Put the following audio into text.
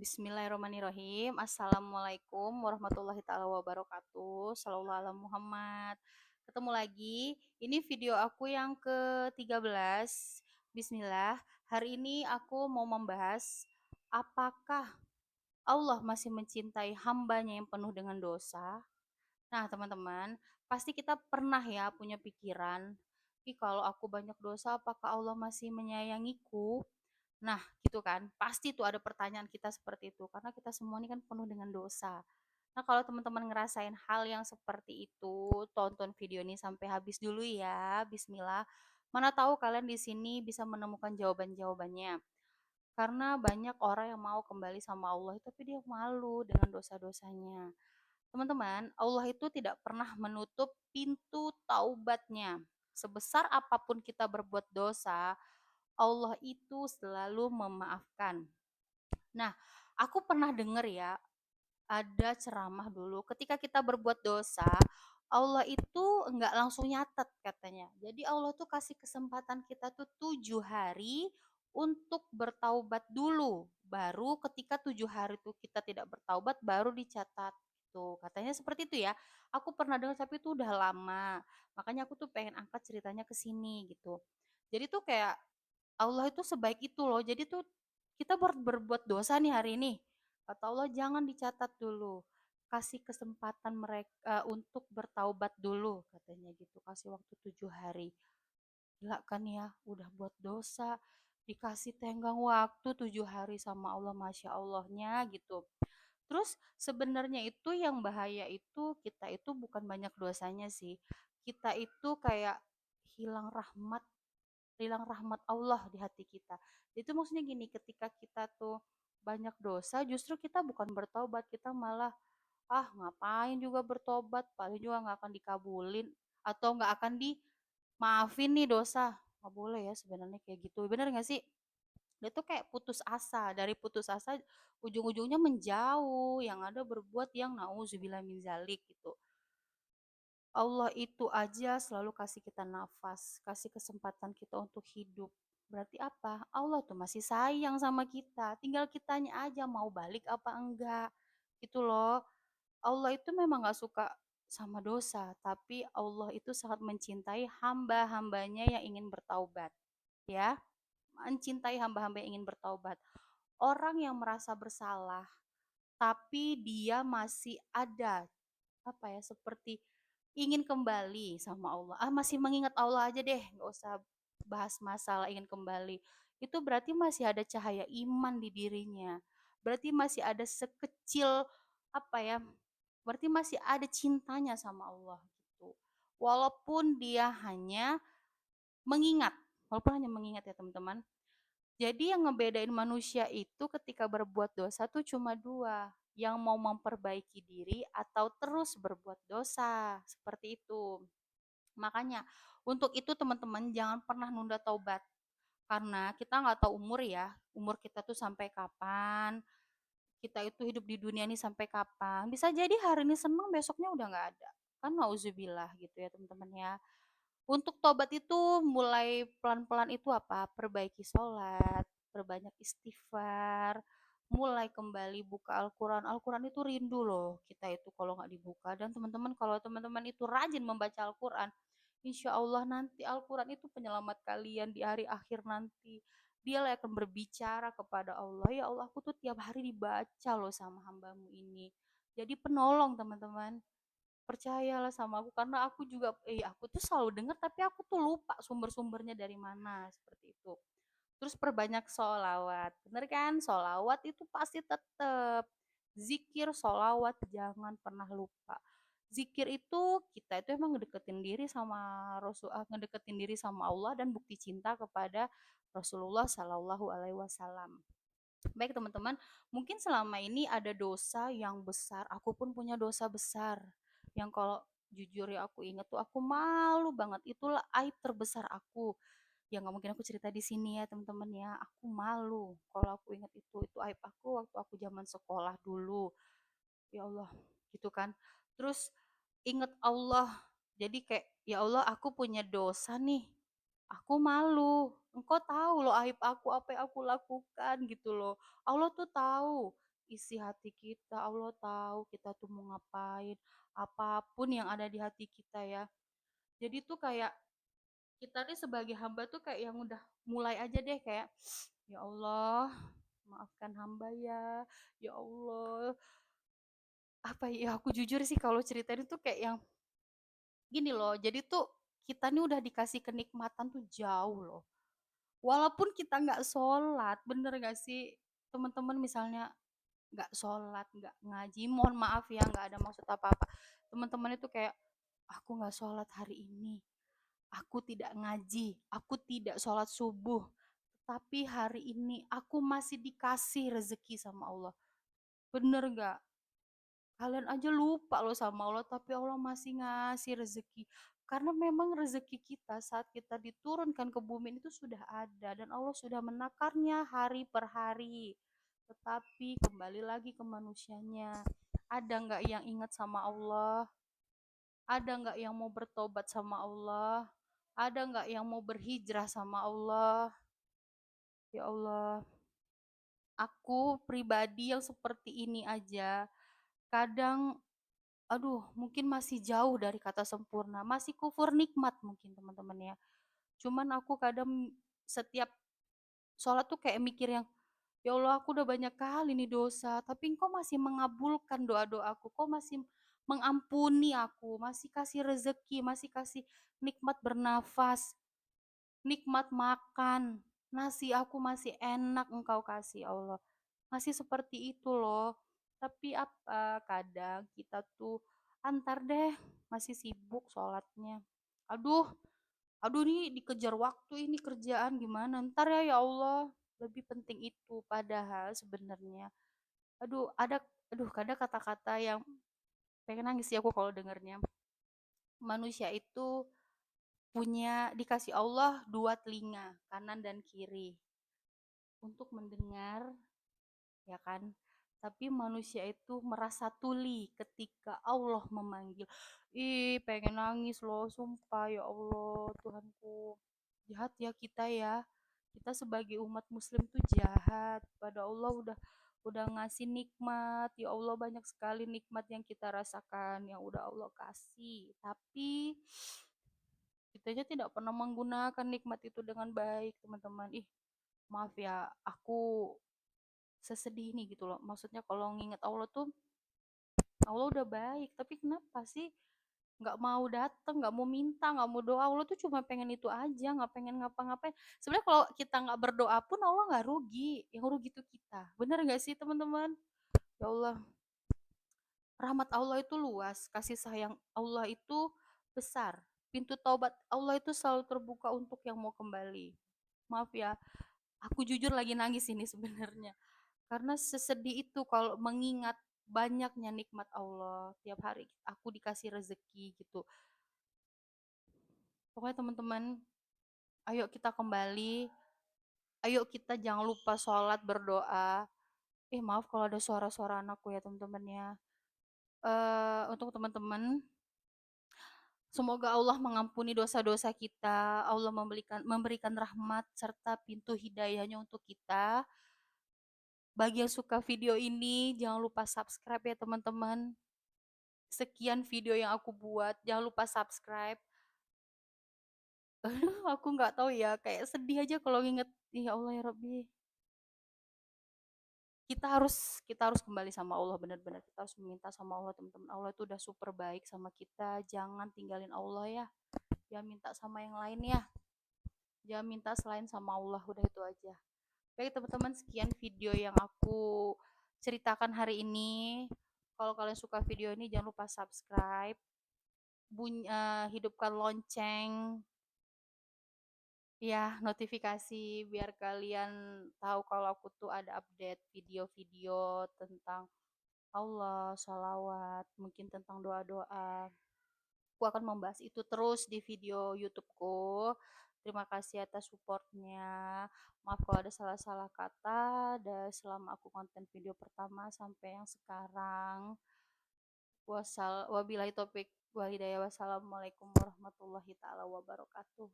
Bismillahirrahmanirrahim. Assalamualaikum warahmatullahi taala wabarakatuh. Shallallahu ala Muhammad. Ketemu lagi. Ini video aku yang ke-13. Bismillah. Hari ini aku mau membahas apakah Allah masih mencintai hambanya yang penuh dengan dosa. Nah, teman-teman, pasti kita pernah ya punya pikiran, ih kalau aku banyak dosa, apakah Allah masih menyayangiku? Nah, gitu kan. Pasti tuh ada pertanyaan kita seperti itu, karena kita semua ini kan penuh dengan dosa. Nah, kalau teman-teman ngerasain hal yang seperti itu, tonton video ini sampai habis dulu ya. Bismillah. Mana tahu kalian di sini bisa menemukan jawaban-jawabannya. Karena banyak orang yang mau kembali sama Allah, tapi dia malu dengan dosa-dosanya. Teman-teman, Allah itu tidak pernah menutup pintu taubatnya. Sebesar apapun kita berbuat dosa, Allah itu selalu memaafkan. Nah, aku pernah dengar ya, ada ceramah dulu, ketika kita berbuat dosa, Allah itu enggak langsung nyatet katanya. Jadi Allah tuh kasih kesempatan kita tuh 7 hari untuk bertaubat dulu. Baru ketika 7 hari itu kita tidak bertaubat, baru dicatat. Tuh, katanya seperti itu ya. Aku pernah dengar tapi itu udah lama. Makanya aku tuh pengen angkat ceritanya ke sini gitu. Jadi tuh kayak Allah itu sebaik itu loh. Jadi tuh kita berbuat dosa nih hari ini. Kata Allah jangan dicatat dulu. Kasih kesempatan mereka untuk bertaubat dulu katanya gitu. Kasih waktu 7 hari. Gila kan ya, udah buat dosa. Dikasih tenggang waktu 7 hari sama Allah, Masya Allahnya gitu. Terus sebenarnya itu yang bahaya itu kita itu bukan banyak dosanya sih. Kita itu kayak hilang rahmat hilang rahmat Allah di hati kita. Itu maksudnya gini, ketika kita tuh banyak dosa, justru kita bukan bertobat, kita malah ngapain juga bertobat, paling juga nggak akan dikabulin atau nggak akan dimaafin nih dosa. Nggak boleh ya sebenarnya kayak gitu. Bener nggak sih? Dia tuh kayak putus asa, dari putus asa ujung-ujungnya menjauh, yang ada berbuat yang nauzubillah min zalik gitu. Allah itu aja selalu kasih kita nafas, kasih kesempatan kita untuk hidup. Berarti apa? Allah tuh masih sayang sama kita. Tinggal kitanya aja mau balik apa enggak. Gitu loh. Allah itu memang gak suka sama dosa, tapi Allah itu sangat mencintai hamba-hambanya yang ingin bertaubat. Ya, mencintai hamba-hamba yang ingin bertaubat. Orang yang merasa bersalah, tapi dia masih ada apa ya seperti ingin kembali sama Allah, masih mengingat Allah aja deh, nggak usah bahas masalah ingin kembali, itu berarti masih ada cahaya iman di dirinya, berarti masih ada sekecil apa ya, berarti masih ada cintanya sama Allah gitu, walaupun dia hanya mengingat, walaupun hanya mengingat ya teman-teman. Jadi yang ngebedain manusia itu ketika berbuat dosa tuh cuma dua, yang mau memperbaiki diri atau terus berbuat dosa, seperti itu. Makanya untuk itu teman-teman jangan pernah nunda taubat, karena kita nggak tahu umur ya, umur kita tuh sampai kapan, kita itu hidup di dunia ini sampai kapan. Bisa jadi hari ini senang, besoknya udah nggak ada. Kan nauzubillah gitu ya teman-teman ya. Untuk tobat itu mulai pelan-pelan itu apa? Perbaiki sholat, perbanyak istighfar, mulai kembali buka Al-Quran. Al-Quran itu rindu loh kita itu kalau nggak dibuka. Dan teman-teman kalau teman-teman itu rajin membaca Al-Quran, insya Allah nanti Al-Quran itu penyelamat kalian di hari akhir nanti. Dia lah akan berbicara kepada Allah, ya Allah aku tuh tiap hari dibaca loh sama hambamu ini. Jadi penolong teman-teman. Percayalah sama aku karena aku juga aku tuh selalu dengar tapi aku tuh lupa sumber-sumbernya dari mana seperti itu. Terus perbanyak sholawat, bener kan? Sholawat itu pasti tetap zikir, sholawat jangan pernah lupa. Zikir itu kita itu emang ngedeketin diri sama ngedeketin diri sama Allah dan bukti cinta kepada Rasulullah Shallallahu Alaihi Wasallam. Baik teman-teman, mungkin selama ini ada dosa yang besar, aku pun punya dosa besar. Yang kalau jujur ya aku inget tuh aku malu banget, itulah aib terbesar aku. Ya nggak mungkin aku cerita di sini ya teman-teman ya, aku malu kalau aku inget itu aib aku waktu aku zaman sekolah dulu. Ya Allah, gitu kan. Terus inget Allah, jadi kayak ya Allah aku punya dosa nih, aku malu. Engkau tahu loh aib aku, apa yang aku lakukan gitu loh. Allah tuh tahu. isi hati kita. Allah tahu kita tuh mau ngapain, apapun yang ada di hati kita ya. Jadi tuh kayak kita nih sebagai hamba tuh kayak yang udah mulai aja deh kayak, ya Allah, maafkan hamba ya. Ya Allah, apa ya, aku jujur sih kalau ceritain itu kayak yang gini loh. Jadi tuh kita nih udah dikasih kenikmatan tuh jauh loh. Walaupun kita nggak sholat, bener gak sih teman-teman, misalnya nggak sholat, nggak ngaji, mohon maaf ya, nggak ada maksud apa-apa. Teman-teman itu kayak, aku nggak sholat hari ini, aku tidak ngaji, aku tidak sholat subuh, tapi hari ini aku masih dikasih rezeki sama Allah. Bener nggak? Kalian aja lupa loh sama Allah, tapi Allah masih ngasih rezeki. Karena memang rezeki kita saat kita diturunkan ke bumi itu sudah ada dan Allah sudah menakarnya hari per hari. Tetapi kembali lagi ke manusianya. Ada nggak yang ingat sama Allah? Ada nggak yang mau bertobat sama Allah? Ada nggak yang mau berhijrah sama Allah? Ya Allah, aku pribadi yang seperti ini aja, kadang aduh, mungkin masih jauh dari kata sempurna, masih kufur nikmat mungkin teman-teman ya. Cuman aku kadang setiap sholat tuh kayak mikir yang, ya Allah aku udah banyak kali nih dosa, tapi Engkau masih mengabulkan doa-doaku, Kau masih mengampuni aku, masih kasih rezeki, masih kasih nikmat bernafas, nikmat makan, nasi aku masih enak Engkau kasih Allah. Masih seperti itu loh. Tapi apa, kadang kita tuh antar deh, masih sibuk sholatnya. Aduh, aduh nih dikejar waktu ini kerjaan gimana? Ntar ya ya Allah, lebih penting itu. Padahal sebenarnya, aduh kadang kata-kata yang pengen nangis sih aku kalau dengernya. Manusia itu dikasih Allah dua telinga, kanan dan kiri, untuk mendengar, ya kan? Tapi manusia itu merasa tuli ketika Allah memanggil. Ih, pengen nangis loh, sumpah ya Allah, Tuhanku. Jahat ya kita ya. Kita sebagai umat muslim tuh jahat. Pada Allah udah ngasih nikmat. Ya Allah, banyak sekali nikmat yang kita rasakan yang udah Allah kasih. Tapi kita aja tidak pernah menggunakan nikmat itu dengan baik, teman-teman. Ih, maaf ya, aku sesedih ini gitu loh. Maksudnya kalau nginget Allah tuh, Allah udah baik, tapi kenapa sih nggak mau datang, nggak mau minta, nggak mau doa? Allah tuh cuma pengen itu aja, nggak pengen ngapa-ngapain. Sebenarnya kalau kita nggak berdoa pun Allah nggak rugi, yang rugi itu kita. Bener nggak sih teman-teman? Ya Allah, rahmat Allah itu luas, kasih sayang Allah itu besar. Pintu taubat Allah itu selalu terbuka untuk yang mau kembali. Maaf ya, aku jujur lagi nangis ini sebenarnya. Karena sesedih itu kalau mengingat banyaknya nikmat Allah, tiap hari aku dikasih rezeki gitu. Pokoknya teman-teman, ayo kita kembali, ayo kita jangan lupa sholat, berdoa. Maaf kalau ada suara-suara anakku ya teman-teman ya. Untuk teman-teman, semoga Allah mengampuni dosa-dosa kita, Allah memberikan rahmat serta pintu hidayahnya untuk kita. Bagi yang suka video ini, jangan lupa subscribe ya teman-teman. Sekian video yang aku buat, jangan lupa subscribe. Aku nggak tahu ya, kayak sedih aja kalau nginget, ya Allah ya Rabbi. Kita harus kembali sama Allah, benar-benar kita harus meminta sama Allah teman-teman. Allah itu udah super baik sama kita, jangan tinggalin Allah ya. Jangan minta sama yang lain ya. Jangan minta selain sama Allah, udah itu aja. Baik teman-teman, sekian video yang aku ceritakan hari ini. Kalau kalian suka video ini jangan lupa subscribe, hidupkan lonceng ya, notifikasi, biar kalian tahu kalau aku tuh ada update video-video tentang Allah, sholawat, mungkin tentang doa-doa. Aku akan membahas itu terus di video YouTubeku. Terima kasih atas supportnya. Maaf kalau ada salah-salah kata dan selama aku konten video pertama sampai yang sekarang. Wabillahi taufiq walhidayah. Wassalamualaikum warahmatullahi taala wabarakatuh.